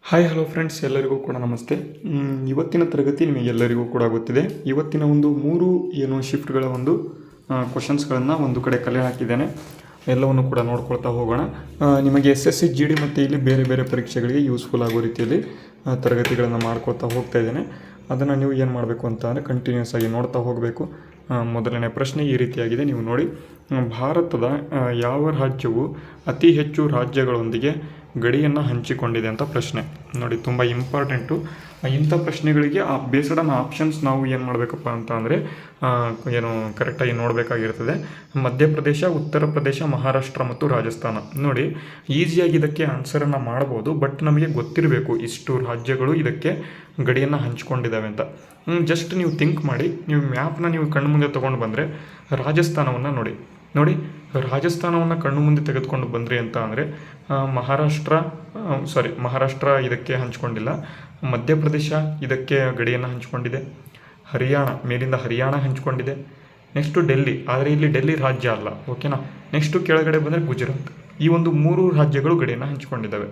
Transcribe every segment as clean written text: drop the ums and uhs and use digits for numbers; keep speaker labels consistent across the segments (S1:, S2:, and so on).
S1: Hi hello friends, ಎಲ್ಲರಿಗೂ ಕೂಡ ನಮಸ್ತೆ. ಇವತ್ತಿನ ತರಗತಿ ನಿಮಗೆಲ್ಲರಿಗೂ ಕೂಡ ಗೊತ್ತಿದೆ. ಇವತ್ತಿನ ಒಂದು 3 ಶಿಫ್ಟ್ಗಳ ಒಂದು ಕ್ವಶನ್ಸ್ಗಳನ್ನು ಒಂದು ಕಡೆ ಕಲೆ ಹಾಕಿದ್ದೇನೆ. ಎಲ್ಲವನ್ನು ಕೂಡ ನೋಡ್ಕೊಳ್ತಾ ಹೋಗೋಣ. ನಿಮಗೆ SSC GD ಮತ್ತು ಇಲ್ಲಿ ಬೇರೆ ಬೇರೆ ಪರೀಕ್ಷೆಗಳಿಗೆ ಯೂಸ್ಫುಲ್ ಆಗೋ ರೀತಿಯಲ್ಲಿ ತರಗತಿಗಳನ್ನು ಮಾಡ್ಕೊಳ್ತಾ ಹೋಗ್ತಾ ಇದ್ದೇನೆ. ಅದನ್ನು ನೀವು ಏನು ಮಾಡಬೇಕು ಅಂತ ಅಂದರೆ ಕಂಟಿನ್ಯೂಸ್ ಆಗಿ ನೋಡ್ತಾ ಹೋಗಬೇಕು. ಮೊದಲನೇ ಪ್ರಶ್ನೆ ಈ ರೀತಿಯಾಗಿದೆ, ನೀವು ನೋಡಿ. ಭಾರತದ ಯಾವ ರಾಜ್ಯವು ಅತಿ ಹೆಚ್ಚು ರಾಜ್ಯಗಳೊಂದಿಗೆ ಗಡಿಯನ್ನು ಹಂಚಿಕೊಂಡಿದೆ ಅಂತ ಪ್ರಶ್ನೆ. ನೋಡಿ, ತುಂಬ ಇಂಪಾರ್ಟೆಂಟು. ಇಂಥ ಪ್ರಶ್ನೆಗಳಿಗೆ ಬೇಸ್ಡ್ ಆನ್ ಆಪ್ಷನ್ಸ್ ನಾವು ಏನು ಮಾಡಬೇಕಪ್ಪ ಅಂತ ಅಂದರೆ ಕರೆಕ್ಟಾಗಿ ನೋಡಬೇಕಾಗಿರ್ತದೆ. ಮಧ್ಯಪ್ರದೇಶ, ಉತ್ತರ ಪ್ರದೇಶ, ಮಹಾರಾಷ್ಟ್ರ ಮತ್ತು ರಾಜಸ್ಥಾನ. ನೋಡಿ, ಈಸಿಯಾಗಿ ಇದಕ್ಕೆ ಆನ್ಸರನ್ನು ಮಾಡ್ಬೋದು, ಬಟ್ ನಮಗೆ ಗೊತ್ತಿರಬೇಕು ಇಷ್ಟು ರಾಜ್ಯಗಳು ಇದಕ್ಕೆ ಗಡಿಯನ್ನು ಹಂಚ್ಕೊಂಡಿದ್ದಾವೆ ಅಂತ. ಜಸ್ಟ್ ನೀವು ಥಿಂಕ್ ಮಾಡಿ, ನೀವು ಮ್ಯಾಪ್ನ ನೀವು ಕಣ್ಣು ಮುಂದೆ ತೊಗೊಂಡು ಬಂದರೆ ರಾಜಸ್ಥಾನವನ್ನು ನೋಡಿ ರಾಜಸ್ಥಾನವನ್ನು ಕಣ್ಣು ಮುಂದೆ ತೆಗೆದುಕೊಂಡು ಬಂದ್ರಿ ಅಂತ ಅಂದರೆ ಮಹಾರಾಷ್ಟ್ರ ಇದಕ್ಕೆ ಹಂಚ್ಕೊಂಡಿಲ್ಲ. ಮಧ್ಯಪ್ರದೇಶ ಇದಕ್ಕೆ ಗಡಿಯನ್ನು ಹಂಚ್ಕೊಂಡಿದೆ. ಮೇಲಿಂದ ಹರಿಯಾಣ ಹಂಚ್ಕೊಂಡಿದೆ. ನೆಕ್ಸ್ಟು ಡೆಲ್ಲಿ, ಆದರೆ ಇಲ್ಲಿ ಡೆಲ್ಲಿ ರಾಜ್ಯ ಅಲ್ಲ, ಓಕೆನಾ. ನೆಕ್ಸ್ಟು ಕೆಳಗಡೆ ಬಂದರೆ ಗುಜರಾತ್. ಈ ಒಂದು 3 ರಾಜ್ಯಗಳು ಗಡಿಯನ್ನು ಹಂಚ್ಕೊಂಡಿದ್ದಾವೆ.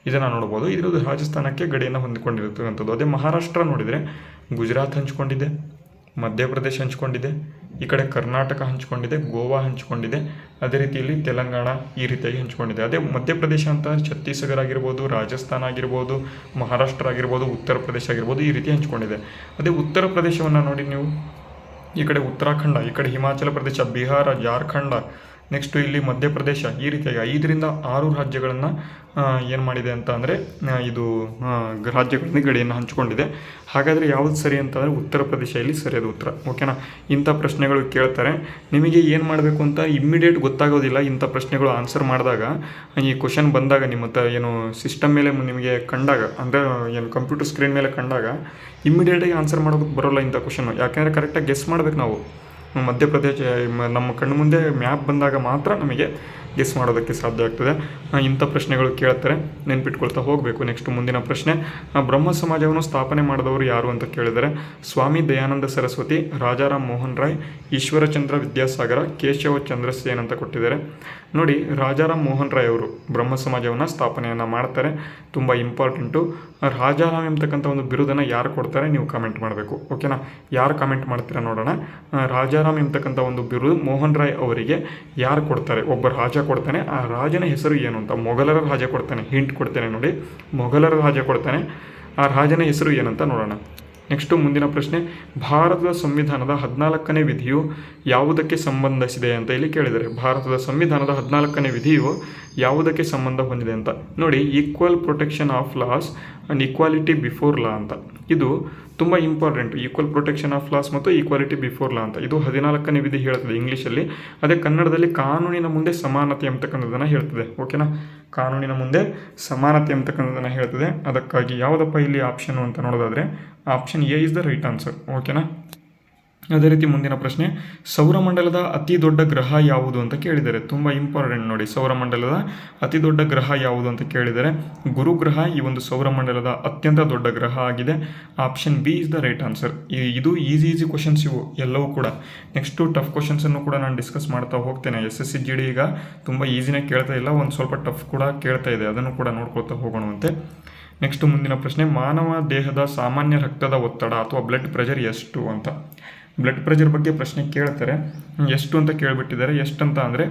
S1: ಇದನ್ನು ನೋಡ್ಬೋದು. ಇದರದ್ದು ರಾಜಸ್ಥಾನಕ್ಕೆ ಗಡಿಯನ್ನು ಹೊಂದಿಕೊಂಡಿರ್ತಕ್ಕಂಥದ್ದು. ಅದೇ ಮಹಾರಾಷ್ಟ್ರ ನೋಡಿದರೆ ಗುಜರಾತ್ ಹಂಚ್ಕೊಂಡಿದೆ, ಮಧ್ಯಪ್ರದೇಶ ಹಂಚ್ಕೊಂಡಿದೆ, ಈ ಕಡೆ ಕರ್ನಾಟಕ ಹಂಚ್ಕೊಂಡಿದೆ, ಗೋವಾ ಹಂಚ್ಕೊಂಡಿದೆ, ಅದೇ ರೀತಿಯಲ್ಲಿ ತೆಲಂಗಾಣ ಈ ರೀತಿಯಾಗಿ ಹಂಚ್ಕೊಂಡಿದೆ. ಅದೇ ಮಧ್ಯಪ್ರದೇಶ ಅಂತ ಛತ್ತೀಸ್ಗಢ ಆಗಿರ್ಬೋದು, ರಾಜಸ್ಥಾನ ಆಗಿರ್ಬೋದು, ಮಹಾರಾಷ್ಟ್ರ ಆಗಿರ್ಬೋದು, ಉತ್ತರ ಪ್ರದೇಶ ಆಗಿರ್ಬೋದು, ಈ ರೀತಿ ಹಂಚ್ಕೊಂಡಿದೆ. ಅದೇ ಉತ್ತರ ಪ್ರದೇಶವನ್ನು ನೋಡಿ ನೀವು, ಈ ಕಡೆ ಉತ್ತರಾಖಂಡ, ಈ ಕಡೆ ಹಿಮಾಚಲ ಪ್ರದೇಶ, ಬಿಹಾರ, ಜಾರ್ಖಂಡ, ನೆಕ್ಸ್ಟು ಇಲ್ಲಿ ಮಧ್ಯಪ್ರದೇಶ, ಈ ರೀತಿಯಾಗಿ 5ರಿಂದ 6 ರಾಜ್ಯಗಳನ್ನು ಏನು ಮಾಡಿದೆ ಅಂತ ಅಂದರೆ ಇದು ರಾಜ್ಯಗಳಲ್ಲಿ ಗಡಿಯನ್ನು ಹಂಚಿಕೊಂಡಿದೆ. ಹಾಗಾದರೆ ಯಾವುದು ಸರಿ ಅಂತಂದರೆ ಉತ್ತರ ಪ್ರದೇಶ ಇಲ್ಲಿ ಸರಿಯಾದ ಉತ್ತರ, ಓಕೆನಾ. ಇಂಥ ಪ್ರಶ್ನೆಗಳು ಕೇಳ್ತಾರೆ, ನಿಮಗೆ ಏನು ಮಾಡಬೇಕು ಅಂತ ಇಮ್ಮಿಡಿಯೇಟ್ ಗೊತ್ತಾಗೋದಿಲ್ಲ. ಇಂಥ ಪ್ರಶ್ನೆಗಳು ಆನ್ಸರ್ ಮಾಡಿದಾಗ, ಈ ಕ್ವಶನ್ ಬಂದಾಗ ನಿಮ್ಮ ಸಿಸ್ಟಮ್ ಮೇಲೆ ನಿಮಗೆ ಕಂಡಾಗ, ಅಂದರೆ ಕಂಪ್ಯೂಟರ್ ಸ್ಕ್ರೀನ್ ಮೇಲೆ ಕಂಡಾಗ ಇಮ್ಮಿಡಿಯೇಟಾಗಿ ಆನ್ಸರ್ ಮಾಡೋದಕ್ಕೆ ಬರೋಲ್ಲ ಇಂಥ ಕ್ವಶನ್ನು. ಯಾಕೆಂದರೆ ಕರೆಕ್ಟಾಗಿ ಗೆಸ್ ಮಾಡಬೇಕು ನಾವು. ಮಧ್ಯಪ್ರದೇಶ ನಮ್ಮ ಕಣ್ಣು ಮುಂದೆ ಮ್ಯಾಪ್ ಬಂದಾಗ ಮಾತ್ರ ನಮಗೆ ಗೆಸ್ ಮಾಡೋದಕ್ಕೆ ಸಾಧ್ಯ ಆಗ್ತದೆ. ಇಂಥ ಪ್ರಶ್ನೆಗಳು ಕೇಳ್ತಾರೆ, ನೆನ್ಪಿಟ್ಕೊಳ್ತಾ ಹೋಗಬೇಕು. ನೆಕ್ಸ್ಟ್ ಮುಂದಿನ ಪ್ರಶ್ನೆ, ಬ್ರಹ್ಮ ಸಮಾಜವನ್ನು ಸ್ಥಾಪನೆ ಮಾಡಿದವರು ಯಾರು ಅಂತ ಕೇಳಿದರೆ ಸ್ವಾಮಿ ದಯಾನಂದ ಸರಸ್ವತಿ, ರಾಜಾರಾಮ್ ಮೋಹನ್ ರಾಯ್, ಈಶ್ವರಚಂದ್ರ ವಿದ್ಯಾಸಾಗರ, ಕೇಶವ ಚಂದ್ರ ಸೇನ್ ಅಂತ ಕೊಟ್ಟಿದ್ದಾರೆ. ನೋಡಿ, ರಾಜಾರಾಮ್ ಮೋಹನ್ ರಾಯ್ ಅವರು ಬ್ರಹ್ಮ ಸಮಾಜವನ್ನು ಸ್ಥಾಪನೆಯನ್ನು ಮಾಡ್ತಾರೆ. ತುಂಬ ಇಂಪಾರ್ಟೆಂಟು. ರಾಜಾರಾಮ್ ಎಂಬತಕ್ಕಂಥ ಒಂದು ಬಿರುದನ್ನು ಯಾರು ಕೊಡ್ತಾರೆ ನೀವು ಕಾಮೆಂಟ್ ಮಾಡಬೇಕು, ಓಕೆನಾ. ಯಾರು ಕಾಮೆಂಟ್ ಮಾಡ್ತೀರಾ ನೋಡೋಣ. ರಾಜಾರಾಮ್ ಎಂಬತಕ್ಕಂಥ ಒಂದು ಬಿರುದು ಮೋಹನ್ ರಾಯ್ ಅವರಿಗೆ ಯಾರು ಕೊಡ್ತಾರೆ? ಒಬ್ಬ ರಾಜ ಕೊಡ್ತಾನೆ. ಆ ರಾಜನ ಹೆಸರು ಏನು ಅಂತ, ಮೊಘಲರ ರಾಜ ಕೊಡ್ತಾನೆ. ಹಿಂಟ್ ಕೊಡ್ತೇನೆ ನೋಡಿ, ಮೊಘಲರ ರಾಜ ಕೊಡ್ತಾನೆ. ಆ ರಾಜನ ಹೆಸರು ಏನಂತ ನೋಡೋಣ. ನೆಕ್ಸ್ಟು ಮುಂದಿನ ಪ್ರಶ್ನೆ, ಭಾರತದ ಸಂವಿಧಾನದ 14ನೇ ವಿಧಿಯು ಯಾವುದಕ್ಕೆ ಸಂಬಂಧಿಸಿದೆ ಅಂತ ಇಲ್ಲಿ ಕೇಳಿದ್ದಾರೆ. ಭಾರತದ ಸಂವಿಧಾನದ 14ನೇ ವಿಧಿಯು ಯಾವುದಕ್ಕೆ ಸಂಬಂಧ ಹೊಂದಿದೆ ಅಂತ ನೋಡಿ. Equal protection of loss and equality before law ಅಂತ. ಇದು ತುಂಬ important. Equal protection of loss ಮತ್ತು ಈಕ್ವಾಲಿಟಿ ಬಿಫೋರ್ ಲಾ ಅಂತ ಇದು 14ನೇ ವಿಧಿ ಹೇಳ್ತದೆ ಇಂಗ್ಲೀಷಲ್ಲಿ. ಅದೇ ಕನ್ನಡದಲ್ಲಿ ಕಾನೂನಿನ ಮುಂದೆ ಸಮಾನತೆ ಅಂತಕ್ಕಂಥದ್ದನ್ನು ಹೇಳ್ತದೆ, ಓಕೆನಾ. ಕಾನೂನಿನ ಮುಂದೆ ಸಮಾನತೆ ಅಂತಕ್ಕಂಥದ್ದನ್ನು ಹೇಳ್ತದೆ. ಅದಕ್ಕಾಗಿ ಯಾವುದಪ್ಪ ಇಲ್ಲಿ ಆಪ್ಷನ್ ಅಂತ ನೋಡೋದಾದರೆ option A is the right answer, ಓಕೆನಾ. ಅದೇ ರೀತಿ ಮುಂದಿನ ಪ್ರಶ್ನೆ, ಸೌರಮಂಡಲದ ಅತಿ ದೊಡ್ಡ ಗ್ರಹ ಯಾವುದು ಅಂತ ಕೇಳಿದ್ದಾರೆ. ತುಂಬ ಇಂಪಾರ್ಟೆಂಟ್ ನೋಡಿ. ಸೌರಮಂಡಲದ ಅತಿ ದೊಡ್ಡ ಗ್ರಹ ಯಾವುದು ಅಂತ ಕೇಳಿದರೆ ಗುರುಗ್ರಹ ಈ ಒಂದು ಸೌರಮಂಡಲದ ಅತ್ಯಂತ ದೊಡ್ಡ ಗ್ರಹ ಆಗಿದೆ. Option B is the right answer. ಇದು ಈಸಿ ಕ್ವಶನ್ಸ್ ಇವು ಎಲ್ಲವೂ ಕೂಡ. ನೆಕ್ಸ್ಟು ಟಫ್ ಕ್ವಶನ್ಸನ್ನು ಕೂಡ ನಾನು ಡಿಸ್ಕಸ್ ಮಾಡ್ತಾ ಹೋಗ್ತೇನೆ. SSC GD ಈಗ ತುಂಬ ಈಸಿನೇ ಕೇಳ್ತಾ ಇಲ್ಲ, ಒಂದು ಸ್ವಲ್ಪ ಟಫ್ ಕೂಡ ಕೇಳ್ತಾ ಇದೆ. ಅದನ್ನು ಕೂಡ ನೋಡ್ಕೊಳ್ತಾ ಹೋಗೋಣವಂತೆ. ನೆಕ್ಸ್ಟ್ ಮುಂದಿನ ಪ್ರಶ್ನೆ, ಮಾನವ ದೇಹದ ಸಾಮಾನ್ಯ ರಕ್ತದ ಒತ್ತಡ ಅಥವಾ ಬ್ಲಡ್ ಪ್ರೆಷರ್ ಎಷ್ಟು ಅಂತ. ಬ್ಲಡ್ ಪ್ರೆಷರ್ ಬಗ್ಗೆ ಪ್ರಶ್ನೆ ಕೇಳ್ತಾರೆ. ಎಷ್ಟು ಅಂತ ಕೇಳಿಬಿಟ್ಟಿದ್ದಾರೆ. ಎಷ್ಟಂತ ಅಂದರೆ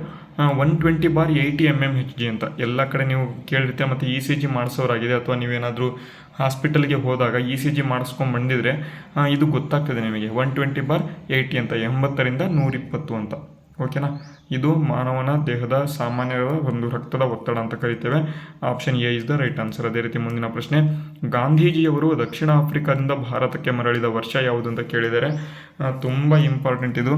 S1: 120/80 mmHg ಅಂತ. ಎಲ್ಲ ಕಡೆ ನೀವು ಕೇಳಿರ್ತೀರ. ಮತ್ತು ECG ಮಾಡಿಸೋರಾಗಿದೆ ಅಥವಾ ನೀವೇನಾದರೂ ಹಾಸ್ಪಿಟಲ್ಗೆ ಹೋದಾಗ ECG ಮಾಡಿಸ್ಕೊಂಡು ಬಂದಿದ್ರೆ ಇದು ಗೊತ್ತಾಗ್ತದೆ ನಿಮಗೆ. 120/80 ಅಂತ, 80ರಿಂದ 120 ಅಂತ, ಓಕೆನಾ. ಇದು ಮಾನವನ ದೇಹದ ಸಾಮಾನ್ಯವಾದ ಒಂದು ರಕ್ತದ ಒತ್ತಡ ಅಂತ ಕರಿತೇವೆ. Option A is the right answer. ಅದೇ ರೀತಿ ಮುಂದಿನ ಪ್ರಶ್ನೆ, ಗಾಂಧೀಜಿಯವರು ದಕ್ಷಿಣ ಆಫ್ರಿಕಾದಿಂದ ಭಾರತಕ್ಕೆ ಮರಳಿದ ವರ್ಷ ಯಾವುದು ಅಂತ ಕೇಳಿದರೆ ತುಂಬ ಇಂಪಾರ್ಟೆಂಟ್ ಇದು.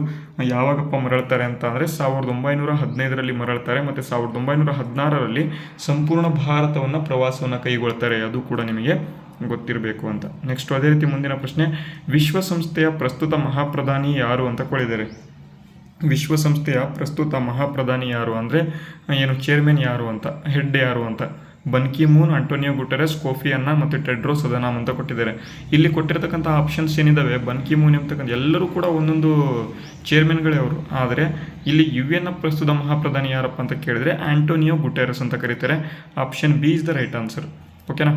S1: ಯಾವಾಗಪ್ಪ ಮರಳ್ತಾರೆ ಅಂತ ಅಂದರೆ 1915ರಲ್ಲಿ ಮರಳ್ತಾರೆ. ಮತ್ತು 1916ರಲ್ಲಿ ಸಂಪೂರ್ಣ ಭಾರತವನ್ನು ಪ್ರವಾಸವನ್ನು ಕೈಗೊಳ್ತಾರೆ. ಅದು ಕೂಡ ನಿಮಗೆ ಗೊತ್ತಿರಬೇಕು ಅಂತ. ನೆಕ್ಸ್ಟ್ ಅದೇ ರೀತಿ ಮುಂದಿನ ಪ್ರಶ್ನೆ, ವಿಶ್ವಸಂಸ್ಥೆಯ ಪ್ರಸ್ತುತ ಮಹಾಪ್ರಧಾನಿ ಯಾರು ಅಂತ ಕೇಳಿದ್ದಾರೆ. ವಿಶ್ವಸಂಸ್ಥೆಯ ಪ್ರಸ್ತುತ ಮಹಾಪ್ರಧಾನಿ ಯಾರು ಅಂದರೆ ಚೇರ್ಮನ್ ಯಾರು ಅಂತ, ಹೆಡ್ ಯಾರು ಅಂತ. Ban Ki Moon, Antonio Guterres, Kofi Annan ಮತ್ತು ಟೆಡ್ರೋಸ್ ಅಧನಾಮ್ ಅಂತ ಕೊಟ್ಟಿದ್ದಾರೆ. ಇಲ್ಲಿ ಕೊಟ್ಟಿರ್ತಕ್ಕಂಥ ಆಪ್ಷನ್ಸ್ ಏನಿದ್ದಾವೆ, ಬನ್ ಕಿ ಮೂನ್ ಎಂಬತಕ್ಕಂಥ ಎಲ್ಲರೂ ಕೂಡ ಒಂದೊಂದು ಚೇರ್ಮನ್ಗಳೇ ಅವರು. ಆದರೆ ಇಲ್ಲಿ UN ಪ್ರಸ್ತುತ ಮಹಾಪ್ರಧಾನಿ ಯಾರಪ್ಪ ಅಂತ ಕೇಳಿದರೆ ಆಂಟೋನಿಯೋ ಗುಟೆರಸ್ ಅಂತ ಕರೀತಾರೆ. Option B is the right answer, ಓಕೆನಾ.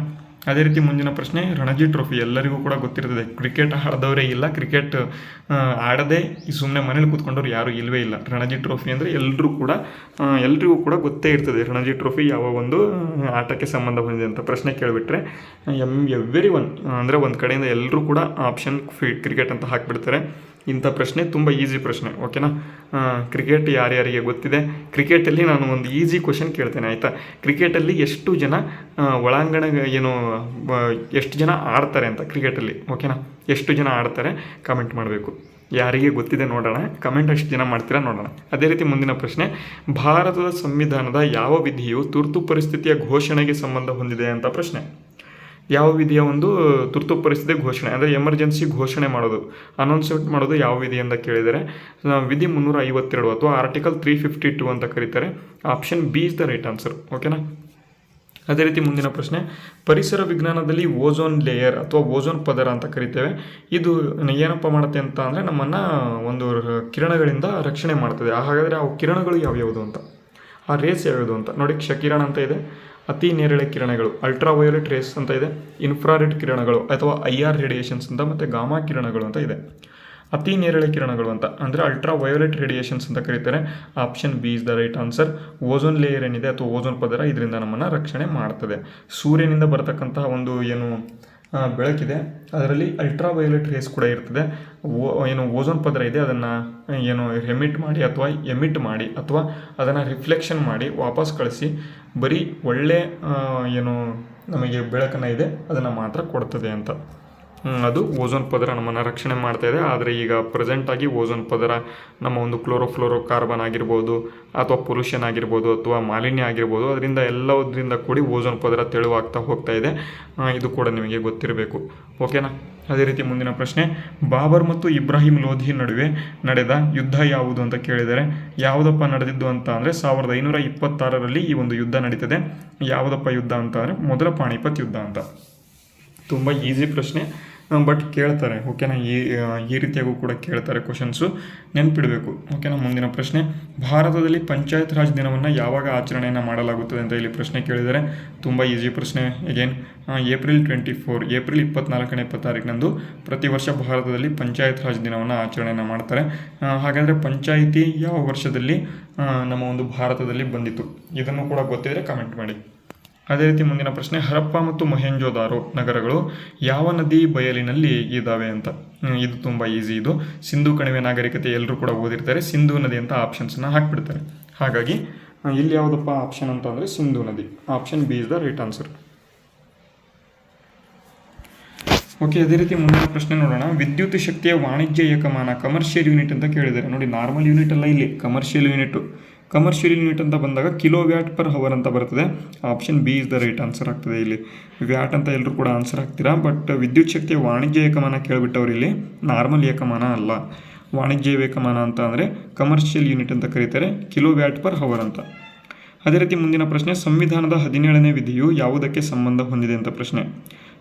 S1: ಅದೇ ರೀತಿ ಮುಂದಿನ ಪ್ರಶ್ನೆ, ರಣಜಿ ಟ್ರೋಫಿ ಎಲ್ಲರಿಗೂ ಕೂಡ ಗೊತ್ತಿರ್ತದೆ. ಕ್ರಿಕೆಟ್ ಆಡದವರೇ ಇಲ್ಲ, ಕ್ರಿಕೆಟ್ ಆಡದೆ ಸುಮ್ಮನೆ ಮನೇಲಿ ಕೂತ್ಕೊಂಡವ್ರು ಯಾರು ಇಲ್ಲವೇ ಇಲ್ಲ. ರಣಜಿ ಟ್ರೋಫಿ ಅಂದರೆ ಎಲ್ರಿಗೂ ಕೂಡ ಗೊತ್ತೇ ಇರ್ತದೆ. ರಣಜಿ ಟ್ರೋಫಿ ಯಾವ ಒಂದು ಆಟಕ್ಕೆ ಸಂಬಂಧ ಹೊಂದಿದೆ ಅಂತ ಪ್ರಶ್ನೆ ಕೇಳಿಬಿಟ್ರೆ ಎವ್ರಿ ಒನ್ ಅಂದರೆ ಒಂದು ಕಡೆಯಿಂದ ಎಲ್ಲರೂ ಕೂಡ ಆಪ್ಷನ್ ಕ್ರಿಕೆಟ್ ಅಂತ ಹಾಕಿಬಿಡ್ತಾರೆ. ಇಂಥ ಪ್ರಶ್ನೆ ತುಂಬ ಈಸಿ ಪ್ರಶ್ನೆ, ಓಕೆನಾ. ಕ್ರಿಕೆಟ್ ಯಾರ್ಯಾರಿಗೆ ಗೊತ್ತಿದೆ? ಕ್ರಿಕೆಟಲ್ಲಿ ನಾನು ಒಂದು ಈಸಿ ಕ್ವಶನ್ ಕೇಳ್ತೇನೆ, ಆಯಿತಾ. ಕ್ರಿಕೆಟಲ್ಲಿ ಎಷ್ಟು ಜನ ಒಳಾಂಗಣ ಎಷ್ಟು ಜನ ಆಡ್ತಾರೆ ಅಂತ ಕ್ರಿಕೆಟಲ್ಲಿ, ಓಕೆನಾ. ಎಷ್ಟು ಜನ ಆಡ್ತಾರೆ ಕಮೆಂಟ್ ಮಾಡಬೇಕು. ಯಾರಿಗೆ ಗೊತ್ತಿದೆ ನೋಡೋಣ, ಕಮೆಂಟ್ ಎಷ್ಟು ಜನ ಮಾಡ್ತೀರಾ ನೋಡೋಣ. ಅದೇ ರೀತಿ ಮುಂದಿನ ಪ್ರಶ್ನೆ, ಭಾರತದ ಸಂವಿಧಾನದ ಯಾವ ವಿಧಿಯು ತುರ್ತು ಪರಿಸ್ಥಿತಿಯ ಘೋಷಣೆಗೆ ಸಂಬಂಧ ಹೊಂದಿದೆ ಅಂತ ಪ್ರಶ್ನೆ. ಯಾವ ವಿಧಿಯ ಒಂದು ತುರ್ತು ಪರಿಸ್ಥಿತಿ ಘೋಷಣೆ ಅಂದರೆ ಎಮರ್ಜೆನ್ಸಿ ಘೋಷಣೆ ಮಾಡೋದು, ಅನೌನ್ಸ್ಮೆಂಟ್ ಮಾಡೋದು ಯಾವ ವಿಧಿ ಅಂತ ಕೇಳಿದರೆ ವಿಧಿ 352 ಅಥವಾ ಆರ್ಟಿಕಲ್ 352 ಅಂತ ಕರೀತಾರೆ. Option B is the right answer, ಓಕೆನಾ. ಅದೇ ರೀತಿ ಮುಂದಿನ ಪ್ರಶ್ನೆ, ಪರಿಸರ ವಿಜ್ಞಾನದಲ್ಲಿ ಓಝೋನ್ ಲೇಯರ್ ಅಥವಾ ಓಝೋನ್ ಪದರ ಅಂತ ಕರಿತೇವೆ. ಇದು ಏನಪ್ಪ ಮಾಡುತ್ತೆ ಅಂತ ಅಂದರೆ ನಮ್ಮನ್ನು ಒಂದು ಕಿರಣಗಳಿಂದ ರಕ್ಷಣೆ ಮಾಡ್ತದೆ. ಹಾಗಾದರೆ ಆ ಕಿರಣಗಳು ಯಾವ್ಯಾವುದು ಅಂತ, ಆ ರೇಸ್ ಯಾವ್ಯಾವುದು ಅಂತ ನೋಡಿ. ಕ್ಷಕಿರಣ ಅಂತ ಇದೆ, ಅತಿ ನೇರಳೆ ಕಿರಣಗಳು ಅಲ್ಟ್ರಾ ವಯೋಲೆಟ್ ರೇಸ್ ಅಂತ ಇದೆ, ಇನ್ಫ್ರಾರೆಡ್ ಕಿರಣಗಳು ಅಥವಾ IR ರೇಡಿಯೇಷನ್ಸ್ ಅಂತ, ಮತ್ತು ಗಾಮಾ ಕಿರಣಗಳು ಅಂತ ಇದೆ. ಅತಿ ನೇರಳೆ ಕಿರಣಗಳು ಅಂತ ಅಂದರೆ ಅಲ್ಟ್ರಾ ವಯೋಲೆಟ್ ರೇಡಿಯೇಷನ್ಸ್ ಅಂತ ಕರೀತಾರೆ. Option B is the right answer. Ozone layer ಏನಿದೆ ಅಥವಾ ಓಝೋನ್ ಪದರ ಇದರಿಂದ ನಮ್ಮನ್ನು ರಕ್ಷಣೆ ಮಾಡ್ತದೆ. ಸೂರ್ಯನಿಂದ ಬರತಕ್ಕಂತಹ ಒಂದು ಬೆಳಕಿದೆ, ಅದರಲ್ಲಿ ಅಲ್ಟ್ರಾ ವಯೋಲೆಟ್ ರೇಸ್ ಕೂಡ ಇರ್ತದೆ. ಓಝೋನ್ ಪದರ ಇದೆ, ಅದನ್ನು ಎಮಿಟ್ ಮಾಡಿ ಅಥವಾ ಅದನ್ನು ರಿಫ್ಲೆಕ್ಷನ್ ಮಾಡಿ ವಾಪಸ್ ಕಳಿಸಿ ಬರೀ ಒಳ್ಳೆ ನಮಗೆ ಬೆಳಕನ್ನು ಇದೆ ಅದನ್ನು ಮಾತ್ರ ಕೊಡ್ತದೆ ಅಂತ. ಅದು ಓಝೋನ್ ಪದರ ನಮ್ಮನ್ನು ರಕ್ಷಣೆ ಮಾಡ್ತಾಯಿದೆ. ಆದರೆ ಈಗ ಪ್ರೆಸೆಂಟಾಗಿ ಓಝೋನ್ ಪದರ ನಮ್ಮ ಒಂದು ಕ್ಲೋರೋಫ್ಲೋರೋ ಕಾರ್ಬನ್ ಆಗಿರ್ಬೋದು ಅಥವಾ ಪೊಲ್ಯೂಷನ್ ಆಗಿರ್ಬೋದು ಅಥವಾ ಮಾಲಿನ್ಯ ಆಗಿರ್ಬೋದು, ಎಲ್ಲದರಿಂದ ಕೂಡಿ ಓಝೋನ್ ಪದರ ತೆಳುವಾಗ್ತಾ ಹೋಗ್ತಾ ಇದೆ. ಇದು ಕೂಡ ನಿಮಗೆ ಗೊತ್ತಿರಬೇಕು, ಓಕೆನಾ. ಅದೇ ರೀತಿ ಮುಂದಿನ ಪ್ರಶ್ನೆ, ಬಾಬರ್ ಮತ್ತು ಇಬ್ರಾಹಿಂ ಲೋಧಿ ನಡುವೆ ನಡೆದ ಯುದ್ಧ ಯಾವುದು ಅಂತ ಕೇಳಿದರೆ ಯಾವುದಪ್ಪ ನಡೆದಿದ್ದು ಅಂತ ಅಂದರೆ 1526ರಲ್ಲಿ ಈ ಒಂದು ಯುದ್ಧ ನಡೀತದೆ. ಯಾವುದಪ್ಪ ಯುದ್ಧ ಅಂತ ಅಂದರೆ ಮೊದಲ ಪಾಣಿಪತ್ ಯುದ್ಧ ಅಂತ. ತುಂಬ ಈಸಿ ಪ್ರಶ್ನೆ, ಬಟ್ ಕೇಳ್ತಾರೆ, ಓಕೆನಾ. ಈ ರೀತಿಯಾಗೂ ಕೂಡ ಕೇಳ್ತಾರೆ ಕ್ವಶನ್ಸು, ನೆನಪಿಡಬೇಕು, ಓಕೆನಾ. ಮುಂದಿನ ಪ್ರಶ್ನೆ, ಭಾರತದಲ್ಲಿ ಪಂಚಾಯತ್ ರಾಜ್ ದಿನವನ್ನು ಯಾವಾಗ ಆಚರಣೆಯನ್ನು ಮಾಡಲಾಗುತ್ತದೆ ಅಂತ ಇಲ್ಲಿ ಪ್ರಶ್ನೆ ಕೇಳಿದರೆ ತುಂಬ ಈಸಿ ಪ್ರಶ್ನೆ. ಅಗೇನ್ ಏಪ್ರಿಲ್ 24ನೇ ತಾರೀಕಿನಂದು ಪ್ರತಿ ವರ್ಷ ಭಾರತದಲ್ಲಿ ಪಂಚಾಯತ್ ರಾಜ್ ದಿನವನ್ನು ಆಚರಣೆಯನ್ನು ಮಾಡ್ತಾರೆ. ಹಾಗಾದರೆ ಪಂಚಾಯಿತಿ ಯಾವ ವರ್ಷದಲ್ಲಿ ನಮ್ಮ ಒಂದು ಭಾರತದಲ್ಲಿ ಬಂದಿತ್ತು, ಇದನ್ನು ಕೂಡ ಗೊತ್ತಿದ್ದರೆ ಕಮೆಂಟ್ ಮಾಡಿ. ಅದೇ ರೀತಿ ಮುಂದಿನ ಪ್ರಶ್ನೆ, ಹರಪ್ಪ ಮತ್ತು ಮೊಹೆಂಜೋದಾರೋ ನಗರಗಳು ಯಾವ ನದಿ ಬಯಲಿನಲ್ಲಿ ಇದ್ದಾವೆ ಅಂತ. ಇದು ತುಂಬ ಈಸಿ. ಇದು ಸಿಂಧೂ ಕಣಿವೆ ನಾಗರಿಕತೆ ಎಲ್ಲರೂ ಕೂಡ ಓದಿರ್ತಾರೆ. ಸಿಂಧೂ ನದಿ ಅಂತ ಆಪ್ಷನ್ಸನ್ನು ಹಾಕಿಬಿಡ್ತಾರೆ. ಹಾಗಾಗಿ ಇಲ್ಲಿ ಯಾವುದಪ್ಪ ಆಪ್ಷನ್ ಅಂತ ಅಂದರೆ ಸಿಂಧೂ ನದಿ. Option B is the right answer. Okay, ಅದೇ ರೀತಿ ಮುಂದಿನ ಪ್ರಶ್ನೆ ನೋಡೋಣ. ವಿದ್ಯುತ್ ಶಕ್ತಿಯ ವಾಣಿಜ್ಯ ಏಕಮಾನ ಕಮರ್ಷಿಯಲ್ ಯೂನಿಟ್ ಅಂತ ಕೇಳಿದ್ದಾರೆ. ನೋಡಿ, ನಾರ್ಮಲ್ ಯೂನಿಟ್ ಅಲ್ಲ, ಇಲ್ಲಿ ಕಮರ್ಷಿಯಲ್ ಯೂನಿಟ್ ಅಂತ ಬಂದಾಗ kW/h ಅಂತ ಬರ್ತದೆ. Option B is the right answer ಆಗ್ತದೆ. ಇಲ್ಲಿ ವ್ಯಾಟ್ ಅಂತ ಎಲ್ಲರೂ ಕೂಡ ಆನ್ಸರ್ ಹಾಕ್ತೀರಾ, ಬಟ್ ವಿದ್ಯುತ್ ಶಕ್ತಿಯ ವಾಣಿಜ್ಯ ಏಕಮಾನ ಕೇಳಿಬಿಟ್ಟವ್ರು. ಇಲ್ಲಿ ನಾರ್ಮಲ್ ಏಕಮಾನ ಅಲ್ಲ, ವಾಣಿಜ್ಯ ಏಕಮಾನ ಅಂತ ಅಂದರೆ ಕಮರ್ಷಿಯಲ್ ಯೂನಿಟ್ ಅಂತ ಕರೀತಾರೆ, kW/h ಅಂತ. ಅದೇ ರೀತಿ ಮುಂದಿನ ಪ್ರಶ್ನೆ, ಸಂವಿಧಾನದ 17ನೇ ವಿಧಿಯು ಯಾವುದಕ್ಕೆ ಸಂಬಂಧ ಹೊಂದಿದೆ ಅಂತ ಪ್ರಶ್ನೆ.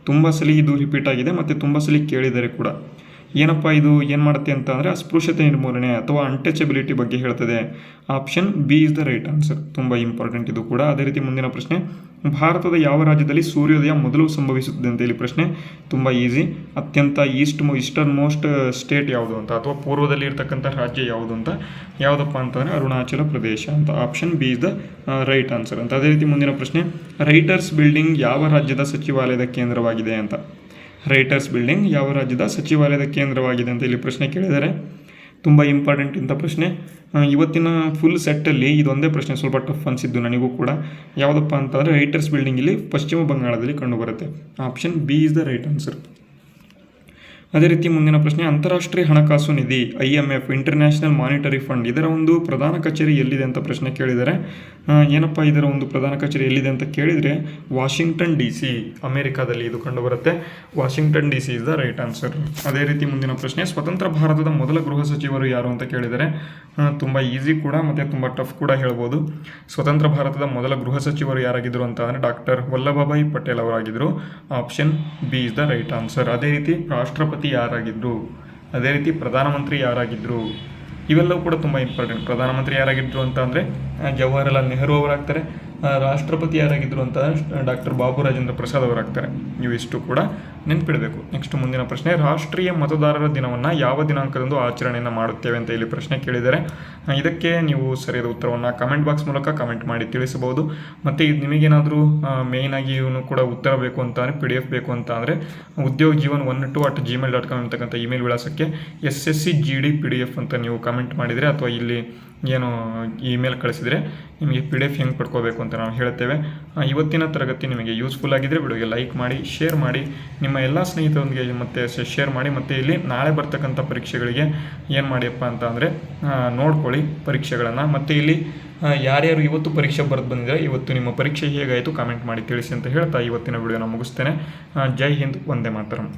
S1: ತುಂಬ ಸಲ ಇದು ರಿಪೀಟ್ ಆಗಿದೆ ಮತ್ತು ತುಂಬ ಸಲ ಕೇಳಿದ್ದಾರೆ ಕೂಡ. ಏನಪ್ಪ ಇದು ಏನು ಮಾಡುತ್ತೆ ಅಂತ ಅಂದರೆ ಅಸ್ಪೃಶ್ಯತೆ ನಿರ್ಮೂಲನೆ ಅಥವಾ ಅನ್ಟಚಬಿಲಿಟಿ ಬಗ್ಗೆ ಹೇಳ್ತದೆ. Option B is the right answer. ತುಂಬ ಇಂಪಾರ್ಟೆಂಟ್ ಇದು ಕೂಡ. ಅದೇ ರೀತಿ ಮುಂದಿನ ಪ್ರಶ್ನೆ, ಭಾರತದ ಯಾವ ರಾಜ್ಯದಲ್ಲಿ ಸೂರ್ಯೋದಯ ಮೊದಲು ಸಂಭವಿಸುತ್ತದೆ ಅಂತ ಇಲ್ಲಿ ಪ್ರಶ್ನೆ. ತುಂಬ ಈಸಿ. ಅತ್ಯಂತ ಈಸ್ಟರ್ನ್ ಮೋಸ್ಟ್ ಸ್ಟೇಟ್ ಯಾವುದು ಅಂತ ಅಥವಾ ಪೂರ್ವದಲ್ಲಿ ಇರ್ತಕ್ಕಂಥ ರಾಜ್ಯ ಯಾವುದು ಅಂತ, ಯಾವುದಪ್ಪ ಅಂತಂದರೆ ಅರುಣಾಚಲ ಪ್ರದೇಶ ಅಂತ. Option B is the right answer ಅಂತ. ಅದೇ ರೀತಿ ಮುಂದಿನ ಪ್ರಶ್ನೆ, ರೈಟರ್ಸ್ ಬಿಲ್ಡಿಂಗ್ ಯಾವ ರಾಜ್ಯದ ಸಚಿವಾಲಯದ ಕೇಂದ್ರವಾಗಿದೆ ಅಂತ. ರೈಟರ್ಸ್ ಬಿಲ್ಡಿಂಗ್ ಯಾವ ರಾಜ್ಯದ ಸಚಿವಾಲಯದ ಕೇಂದ್ರವಾಗಿದೆ ಅಂತ ಇಲ್ಲಿ ಪ್ರಶ್ನೆ ಕೇಳಿದ್ದಾರೆ. ತುಂಬ ಇಂಪಾರ್ಟೆಂಟ್ ಇಂಥ ಪ್ರಶ್ನೆ. ಇವತ್ತಿನ ಫುಲ್ ಸೆಟ್ಟಲ್ಲಿ ಇದೊಂದೇ ಪ್ರಶ್ನೆ ಸ್ವಲ್ಪ ಟಫ್ ಅನಿಸಿದ್ದು ನನಗೂ ಕೂಡ. ಯಾವುದಪ್ಪ ಅಂತಂದರೆ ರೈಟರ್ಸ್ ಬಿಲ್ಡಿಂಗ್ ಇಲ್ಲಿ ಪಶ್ಚಿಮ ಬಂಗಾಳದಲ್ಲಿ ಕಂಡುಬರುತ್ತೆ. Option B is the right answer. ಅದೇ ರೀತಿ ಮುಂದಿನ ಪ್ರಶ್ನೆ, ಅಂತಾರಾಷ್ಟ್ರೀಯ ಹಣಕಾಸು ನಿಧಿ IMF ಇಂಟರ್ನ್ಯಾಷನಲ್ ಮಾನಿಟರಿ ಫಂಡ್ ಇದರ ಒಂದು ಪ್ರಧಾನ ಕಚೇರಿ ಎಲ್ಲಿದೆ ಅಂತ ಪ್ರಶ್ನೆ ಕೇಳಿದ್ದಾರೆ. ಏನಪ್ಪ ಇದರ ಒಂದು ಪ್ರಧಾನ ಕಚೇರಿ ಎಲ್ಲಿದೆ ಅಂತ ಕೇಳಿದರೆ ವಾಷಿಂಗ್ಟನ್ DC ಅಮೆರಿಕಾದಲ್ಲಿ ಇದು ಕಂಡುಬರುತ್ತೆ. Washington DC is the right answer. ಅದೇ ರೀತಿ ಮುಂದಿನ ಪ್ರಶ್ನೆ, ಸ್ವತಂತ್ರ ಭಾರತದ ಮೊದಲ ಗೃಹ ಸಚಿವರು ಯಾರು ಅಂತ ಕೇಳಿದರೆ ತುಂಬ ಈಸಿ ಕೂಡ ಮತ್ತು ತುಂಬ ಟಫ್ ಕೂಡ ಹೇಳ್ಬೋದು. ಸ್ವತಂತ್ರ ಭಾರತದ ಮೊದಲ ಗೃಹ ಸಚಿವರು ಯಾರಾಗಿದ್ದರು ಅಂತ ಅಂದರೆ ಡಾಕ್ಟರ್ ವಲ್ಲಭಭಾಯಿ ಪಟೇಲ್ ಅವರಾಗಿದ್ದರು. Option B is the right answer. ಅದೇ ರೀತಿ ರಾಷ್ಟ್ರಪತಿ ಯಾರಾಗಿದ್ದರು, ಅದೇ ರೀತಿ ಪ್ರಧಾನಮಂತ್ರಿ ಯಾರಾಗಿದ್ದರು, ಇವೆಲ್ಲವೂ ಕೂಡ ತುಂಬ ಇಂಪಾರ್ಟೆಂಟ್. ಪ್ರಧಾನಮಂತ್ರಿ ಯಾರಾಗಿದ್ದರು ಅಂತ ಅಂದರೆ ಜವಾಹರಲಾಲ್ ನೆಹರು ಅವರಾಗ್ತಾರೆ. ರಾಷ್ಟ್ರಪತಿ ಯಾರಾಗಿದ್ದರು ಅಂತ ಡಾಕ್ಟರ್ ಬಾಬು ರಾಜೇಂದ್ರ ಪ್ರಸಾದ್ ಅವರಾಗ್ತಾರೆ. ಇವಿಷ್ಟು ಕೂಡ ನೆನ್ಪಿಡಬೇಕು. ನೆಕ್ಸ್ಟ್ ಮುಂದಿನ ಪ್ರಶ್ನೆ, ರಾಷ್ಟ್ರೀಯ ಮತದಾರರ ದಿನವನ್ನು ಯಾವ ದಿನಾಂಕದಂದು ಆಚರಣೆಯನ್ನು ಮಾಡುತ್ತೇವೆ ಅಂತ ಇಲ್ಲಿ ಪ್ರಶ್ನೆ ಕೇಳಿದ್ದಾರೆ. ಇದಕ್ಕೆ ನೀವು ಸರಿಯಾದ ಉತ್ತರವನ್ನು ಕಮೆಂಟ್ ಬಾಕ್ಸ್ ಮೂಲಕ ಕಮೆಂಟ್ ಮಾಡಿ ತಿಳಿಸಬಹುದು. ಮತ್ತು ಇದು ನಿಮಗೇನಾದರೂ ಮೇಯ್ನಾಗಿ ಇವನು ಕೂಡ ಉತ್ತರ ಬೇಕು ಅಂತ ಅಂದರೆ PDF ಬೇಕು ಅಂತ ಅಂದರೆ udyogjeevan12@gmail.com ಅಂತಕ್ಕಂಥ ಇಮೇಲ್ ವಿಳಾಸಕ್ಕೆ SSCGD PDF ಅಂತ ನೀವು ಕಮೆಂಟ್ ಮಾಡಿದರೆ ಅಥವಾ ಇಲ್ಲಿ ಏನು ಇಮೇಲ್ ಕಳಿಸಿದರೆ ನಿಮಗೆ PDF ಹೆಂಗೆ ಪಡ್ಕೋಬೇಕು ಅಂತ ನಾವು ಹೇಳ್ತೇವೆ. ಇವತ್ತಿನ ತರಗತಿ ನಿಮಗೆ ಯೂಸ್ಫುಲ್ ಆಗಿದ್ದರೆ ವಿಡಿಯೋಗೆ ಲೈಕ್ ಮಾಡಿ, ಶೇರ್ ಮಾಡಿ, ನಿಮ್ಮ ಎಲ್ಲ ಸ್ನೇಹಿತರೊಂದಿಗೆ ಮತ್ತೆ ಶೇರ್ ಮಾಡಿ. ಮತ್ತು ಇಲ್ಲಿ ನಾಳೆ ಬರ್ತಕ್ಕಂಥ ಪರೀಕ್ಷೆಗಳಿಗೆ ಏನು ಮಾಡಿಯಪ್ಪ ಅಂತ ಅಂದರೆ ನೋಡ್ಕೊಳ್ಳಿ ಪರೀಕ್ಷೆಗಳನ್ನು. ಮತ್ತು ಇಲ್ಲಿ ಯಾರ್ಯಾರು ಇವತ್ತು ಪರೀಕ್ಷೆ ಬರೆದು ಬಂದಿದ್ದಾರೆ, ಇವತ್ತು ನಿಮ್ಮ ಪರೀಕ್ಷೆ ಹೇಗಾಯಿತು ಕಮೆಂಟ್ ಮಾಡಿ ತಿಳಿಸಿ ಅಂತ ಹೇಳ್ತಾ ಇವತ್ತಿನ ವಿಡಿಯೋನ ಮುಗಿಸ್ತೇನೆ. ಜೈ ಹಿಂದ್, ವಂದೇ ಮಾತರಂ.